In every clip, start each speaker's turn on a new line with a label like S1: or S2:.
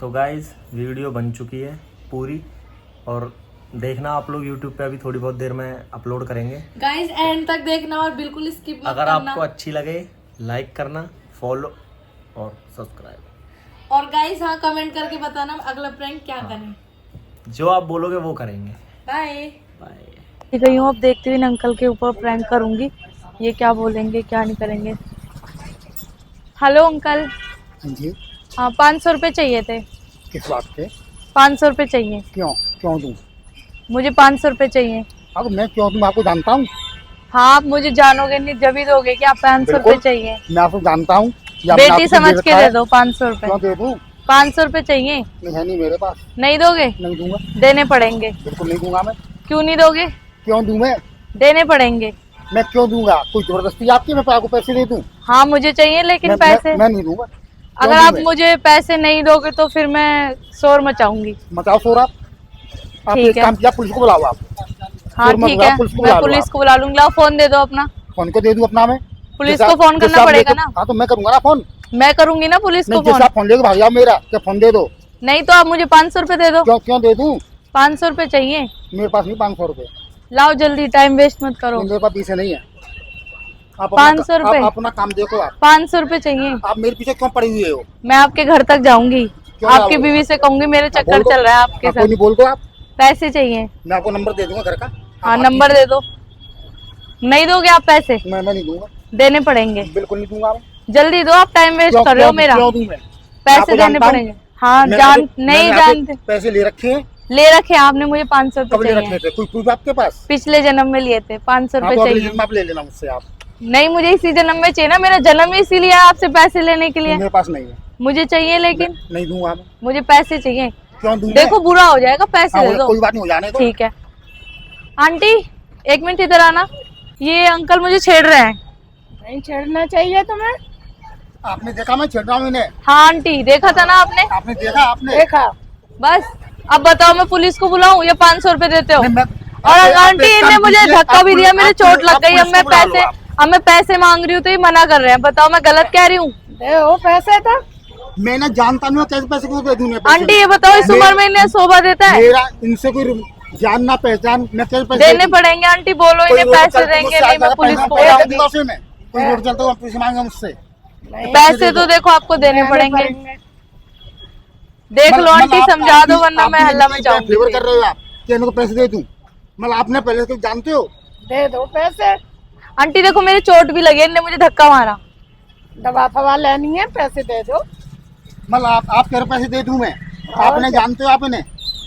S1: तो guys video बन चुकी है पूरी और देखना आप लोग YouTube पे अभी थोड़ी बहुत देर में अपलोड करेंगे।
S2: गाइज एंड तक देखना और बिल्कुल स्किप मत
S1: अगर
S2: करना।
S1: आपको अच्छी लगे लाइक करना, फॉलो और सब्सक्राइब।
S2: और गाइज हाँ कमेंट करके बताना अगला प्रैंक क्या करें।
S1: जो आप बोलोगे वो करेंगे।
S2: Bye
S1: bye.
S3: गई हूँ, अब देखती हुई अंकल के ऊपर प्रैंक करूंगी। ये क्या बोलेंगे क्या नहीं करेंगे। Hello uncle.
S4: जी
S3: हाँ 500 रुपये चाहिए थे।
S4: किस बात के?
S3: 500 रुपये चाहिए।
S4: क्यों दूं?
S3: मुझे 500 रुपये चाहिए।
S4: अब मैं क्यों दूं? आपको जानता हूँ।
S3: हाँ आप मुझे जानोगे नहीं जब ही दोगे क्या? 500 रुपये चाहिए।
S4: मैं आपको जानता हूँ।
S3: बेटी समझ के दे दो 500 रुपये।
S4: क्यों दे दूं?
S3: 500 रुपये चाहिए।
S4: नहीं है, नहीं मेरे पास।
S3: नहीं दोगे?
S4: नहीं दूंगा।
S3: देने पड़ेंगे।
S4: बिल्कुल नहीं दूंगा मैं।
S3: क्यों नहीं दोगे?
S4: क्यों दूं मैं?
S3: देने पड़ेंगे।
S4: मैं क्यों दूंगा? कोई जबरदस्ती आपकी मैं आपको पैसे दे दूं?
S3: हाँ मुझे चाहिए लेकिन पैसे।
S4: मैं नहीं दूंगा।
S3: अगर आप मुझे पैसे नहीं दोगे तो फिर मैं शोर मचाऊंगी।
S4: मचाओ शोर आप
S3: ठीक
S4: एक
S3: है।
S4: काम किया, पुलिस को बुलाओ आप।
S3: हाँ
S4: शोर मत
S3: ठीक
S4: बुलाओ,
S3: है
S4: पुलिस को
S3: मैं
S4: बुला लो
S3: पुलिस
S4: आप।
S3: को बुला लूंगी। लाओ फोन दे दो अपना।
S4: फोन को दे दूं अपना मैं?
S3: पुलिस को फोन करना पड़ेगा ना।
S4: हाँ तो मैं करूंगा ना फोन।
S3: मैं करूंगी ना पुलिस को
S4: नहीं,
S3: फोन।
S4: आप फोन लेके भाग जाओ मेरा, क्या फोन दे दो।
S3: नहीं तो आप मुझे 500 रुपये दे दो।
S4: क्यों दे दूं?
S3: 500 रुपये चाहिए।
S4: मेरे पास नहीं 500 रुपए।
S3: लाओ जल्दी, टाइम वेस्ट मत करो।
S4: मेरे पास पैसे नहीं है। आप
S3: 500 रुपए?
S4: आप अपना काम देखो। आप
S3: 500 रुपये चाहिए।
S4: आप मेरे पीछे क्यों पड़ी हुई हो?
S3: मैं आपके घर तक जाऊंगी।
S4: क्यों
S3: आपकी
S4: जाओगे?
S3: बीवी से कहूंगी मेरे चक्कर चल रहा है आपके
S4: कोई
S3: साथ।
S4: नहीं बोल दो आप।
S3: पैसे चाहिए।
S4: मैं आपको नंबर दे दूंगा घर का।
S3: हाँ नंबर दे दो। नहीं दोगे आप पैसे?
S4: मैं नहीं दूंगा।
S3: देने पड़ेंगे।
S4: बिल्कुल नहीं दूंगा मैं।
S3: जल्दी दो, आप टाइम वेस्ट कर रहे हो मेरा।
S4: क्यों दूं मैं?
S3: पैसे
S4: आपको
S3: देने
S4: जानता हूं?
S3: पड़ेंगे। हाँ
S4: मैंने
S3: जान
S4: आपको-
S3: नहीं
S4: मैंने आपको
S3: जानते।
S4: पैसे ले रखे हैं।
S3: ले रखे आपने मुझे 500
S4: कब ले
S3: रुपये
S4: रखे
S3: चाहिए।
S4: थे? कोई प्रूफ आपके पास?
S3: पिछले जन्म में लिए थे। 500
S4: हाँ,
S3: रुपये
S4: तो अगले
S3: चाहिए।
S4: जन्म आप ले लेना मुझसे आप।
S3: नहीं मुझे इसी जन्म में चाहिए ना, मेरा जन्म ही इसीलिए है आपसे पैसे लेने के लिए।
S4: मेरे पास नहीं है।
S3: मुझे चाहिए लेकिन
S4: नहीं दूंगा मैं।
S3: मुझे पैसे चाहिए।
S4: क्यों दूं?
S3: देखो बुरा हो जाएगा, पैसे दे दो।
S4: कोई बात नहीं, हो जाने दो।
S3: ठीक है। आंटी एक मिनट इधर आना। ये अंकल मुझे छेड़ रहे हैं।
S2: नहीं छेड़ना चाहिए तुम्हें।
S4: आपने देखा मैं छेड़ रहा हूँ इन्हें?
S3: हाँ आंटी देखा था ना आपने?
S4: आपने देखा? आपने
S2: देखा।
S3: बस अब बताओ मैं पुलिस को बुलाऊं या 500 रुपए देते हो?
S4: नहीं, मैं-
S3: और
S4: आप
S3: आंटी
S4: एक
S3: इनने
S4: काम
S3: मुझे
S4: कीजिए,
S3: धक्का भी
S4: आप
S3: दिया,
S4: पुलिस-
S3: मेरे
S4: आप
S3: चोट
S4: पुलिस-
S3: लग गई।
S4: आप पुलिस को बुला लो आप।
S3: अब मैं पैसे मांग रही हूँ तो ये मना कर रहे हैं। बताओ मैं गलत कह रही हूँ?
S2: दे वो पैसे था।
S4: मैं ना जानता नहीं हूँ कैसे पैसे क्यों दे दूं मैं पैसे?
S3: आंटी ये बताओ इस उम्र में इन्हें शोभा देता है?
S4: मेरा इनसे कोई जान ना पहचान, मैं कैसे पैसे
S3: देने
S4: दे दूं?
S3: पड़ेंगे आंटी, बोलो
S4: कोई
S3: इन्हें
S4: रोड
S3: पैसे
S4: चलते
S3: देंगे
S4: मुझसे
S3: नहीं
S4: आता
S3: मैं
S4: है,
S3: पुलिस को
S4: पैसे
S3: बुलाऊंगी।
S4: दूंगा उसे मैं। कोई रोड चलता हुआ पैसे मांगे मुझसे।
S3: पैसे तो देखो आपको देने पड़ेंगे। देख लो आंटी समझा दो वरना मैं हल्ला में
S4: फेवर
S3: जाऊंगी।
S4: कर रहे हो आप कि इनको पैसे दे दूं? मतलब आपने पहले से जानते हो?
S2: दे दो पैसे।
S3: आंटी देखो मेरे चोट भी लगी है, इनने मुझे धक्का मारा।
S2: दवा फवा लेनी है, पैसे दे दो।
S4: मतलब आप कह रहे पैसे दे दूं मैं? आपने जानते हो आप इन्हें?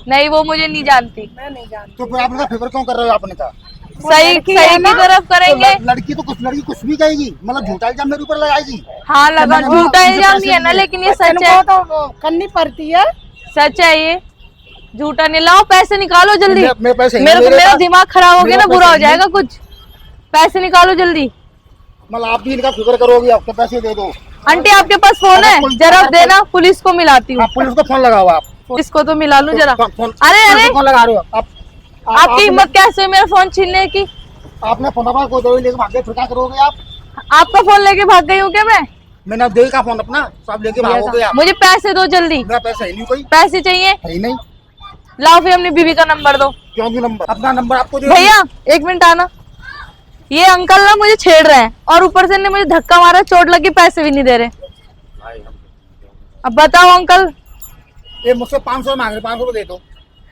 S3: नहीं वो मुझे नहीं जानती।
S2: मैं नहीं जानती।
S4: तो फिर आपने कहा फेवर क्यों कर रहे हो? आपने कहा
S3: सही
S2: लड़की
S3: सही
S2: है
S3: की
S2: ना?
S3: तरफ करेंगे।
S4: तो लड़की तो लड़की कुछ भी कहेगी, मतलब झूठा इल्जाम मेरे ऊपर लगाएगी।
S3: हाँ लगा,
S4: मैंने
S3: झूठा
S4: इनसे
S3: इल्जाम
S4: पैसे
S3: ही है ना,
S4: लिए।
S3: लेकिन ये
S2: बच्चन
S3: सच है।
S2: को तो वो करनी पड़ती है।
S3: सच है ये, झूठा नहीं। लाओ पैसे निकालो जल्दी।
S4: मेरे पैसे नहीं,
S3: मेरा
S4: मेरे
S3: मेरा
S4: पास-
S3: दिमाग खराब हो गया ना,
S4: मेरे
S3: बुरा हो
S4: पैसे
S3: जाएगा कुछ। पैसे निकालो जल्दी।
S4: मतलब आप भी इनका फिक्र करोगे, आपके पैसे दे दो।
S3: आंटी आपके पास फोन है? जरा देना, पुलिस को मिलाती हूँ।
S4: आप पुलिस को फोन लगाओ आप।
S3: इसको तो मिला लूं जरा।
S4: फोन-
S3: अरे
S4: पुलिस
S3: अरे
S4: को फोन लगा रहे हो आप?
S3: आपकी हिम्मत कैसे हुई मेरा फोन छीनने की?
S4: आपने फोन अपना कोई दवाई लेके भागे, फिर क्या करोगे आप?
S3: आपका फोन लेके भाग गई हूँ क्या मैं?
S4: मैंने अब देखा फोन अपना, सब लेके भागोगे आप।
S3: मुझे पैसे दो जल्दी।
S4: मेरा पैसा है नहीं, कोई
S3: पैसे चाहिए।
S4: है ही नहीं।
S3: लाओ फिर अपनी बीवी का नंबर दो।
S4: क्यों दूं नंबर? अपना नंबर आपको दे
S3: भैया एक मिनट आना। ये अंकल ना मुझे छेड़ रहे हैं और ऊपर से इन्हें मुझे धक्का मारा, चोट लगी, पैसे भी नहीं दे रहे। अब बताओ अंकल।
S4: दूं। ये मुझसे 500 मांग रहे, 500 दे दो।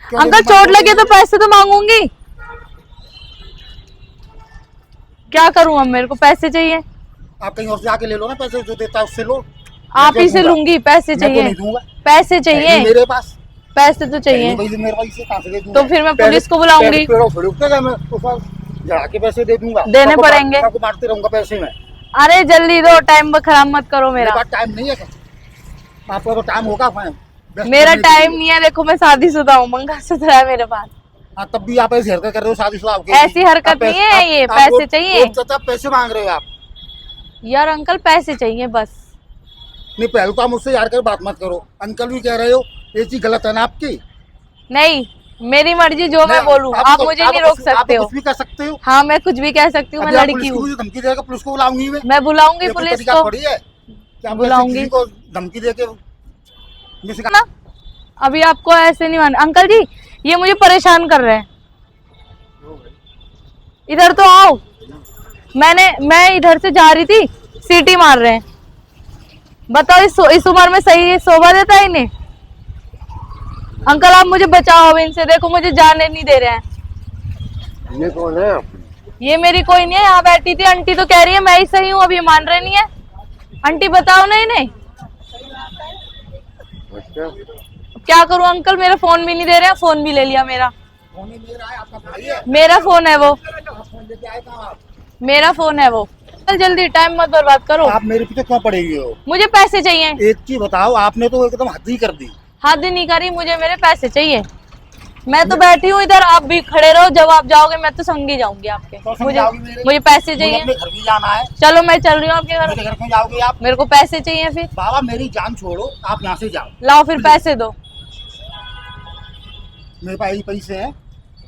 S4: क्यों
S3: अंकल
S4: दे-
S3: चोट लगी तो पैसे तो मांगूंगी। क्या करूं अब, मेरे को पैसे चाहिए।
S4: आप कहीं और से आके ले लो ना पैसे, जो देता है उससे लो।
S3: आप ही से
S4: दूंगा।
S3: लूंगी। पैसे
S4: मैं तो
S3: चाहिए।
S4: नहीं दूंगा।
S3: पैसे
S4: है
S3: चाहिए।
S4: नहीं मेरे पास।
S3: पैसे तो चाहिए।
S4: है नहीं भाई, मेरे पास इसे कहाँ से दे दूंगा?
S3: तो फिर मैं पुलिस को बुलाऊंगी।
S4: पेड़ों पे रुकतेगा, मैं ऊपर जड़ा के पैसे दे दूंगा।
S3: देने
S4: सबको
S3: पड़ेंगे।
S4: सबको मारते रहूंगा पैसे में।
S3: अरे जल्दी दो, टाइम खराब मत करो
S4: मेरे
S3: मेरा।
S4: पास टाइम नहीं है क्या? आपका तो टाइम होगा फाइन।
S3: मेरा टाइम नहीं है। देखो मैं शादीशुदा हूँ, मंगलसूत्र है मेरे पास।
S4: हाँ, तब भी आप ऐसी हरकत कर रहे हो शादीशुदा होके।
S3: ऐसी हरकत
S4: आप
S3: नहीं
S4: पैसे-
S3: है ये,
S4: आप
S3: पैसे
S4: रोज-
S3: चाहिए।
S4: रोज चाचा पैसे मांग रहे हो आप।
S3: यार अंकल पैसे चाहिए बस।
S4: नहीं, पहले तो आप मुझसे यार कर बात मत करो। अंकल भी कह रहे हो, ये चीज गलत है ना आपकी।
S3: नहीं मेरी मर्जी, जो मैं बोलूँ। आप मुझे नहीं रोक सकते हो।
S4: कुछ भी कर सकते हो।
S3: हाँ मैं कुछ भी कह सकती हूँ, मैं
S4: अभी आप
S3: लड़की
S4: पुलिस को
S3: हूँ।
S4: मुझे धमकी देगा, पुलिस को बुलाऊंगी
S3: मैं बुलाऊंगी
S4: ये कोई
S3: पुलिस
S4: तरीका
S3: को।
S4: थोड़ी है कि आप
S3: बुलाऊंगी।
S4: किसी को धमकी दे के
S3: ना अभी आपको ऐसे नहीं मान। अंकल जी ये मुझे परेशान कर रहे हैं, इधर तो आओ। मैं इधर से जा रही थी, सीटी मार रहे हैं। बताओ इस उम्र में सही शोभा देता है इन्हें? अंकल आप मुझे बचाओ अब इनसे, देखो मुझे जाने नहीं दे रहे हैं।
S4: ये कौन है?
S3: ये मेरी कोई नहीं है, यहाँ बैठी थी आंटी तो कह रही है मैं ही सही हूँ, अब ये मान रहे नहीं है। आंटी बताओ ना इन्हें।
S4: अच्छा,
S3: क्या करूँ अंकल, मेरा फोन भी नहीं दे रहे हैं, फोन भी ले लिया मेरा।
S4: फोन ही मेरा है, आपका भाई है।
S3: मेरा फोन है वो,
S4: फोन लेके आए कहाँ आप?
S3: मेरा फोन है वो। चल जल्दी, टाइम मत बर्बाद करो।
S4: आप मेरे पीछे क्यों पड़ेगी हो?
S3: मुझे पैसे चाहिए।
S4: एक चीज बताओ, आपने तो एकदम हद ही कर दी।
S3: हद नहीं करी, मुझे मेरे पैसे चाहिए। मैं तो बैठी हूँ इधर, आप भी खड़े रहो, जब आप जाओगे मैं तो संगी जाऊंगी आपके।
S4: तो संग
S3: मुझे
S4: जाओगी मेरे?
S3: मुझे पैसे
S4: मुझे
S3: चाहिए।
S4: अपने घर भी जाना है।
S3: चलो मैं चल रही हूँ आपके घर।
S4: मेरे घर क्यों जाओगे आप?
S3: मेरे को पैसे चाहिए फिर।
S4: बाबा मेरी जान छोड़ो, आप यहाँ से जाओ।
S3: लाओ फिर पैसे दो।
S4: मेरे पास यही पैसे हैं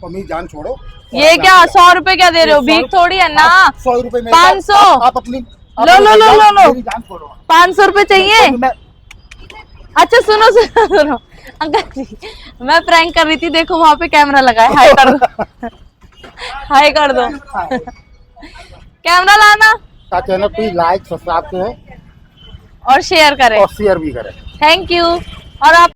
S4: और मेरी जान छोड़ो।
S3: ये क्या 100 रुपए क्या दे रहे हो? भीख थोड़ी है ना।
S4: 100 रुपए
S3: 500।
S4: आप अपनी
S3: लो लो लो लो लो,
S4: मेरी जान छोड़ो।
S3: 500 रुपए चाहिए।
S4: मैं-
S3: अच्छा सुनो सुनो सुनो अंकल जी, मैं प्रैंक कर रही थी, देखो वहां पे कैमरा लगा है, हाय कर दो। हाय कर दो। कैमरा लाना
S4: का चैनल प्लीज लाइक सब्सक्राइब करें
S3: और शेयर करें
S4: और शेयर भी करें।
S3: Thank you. और आप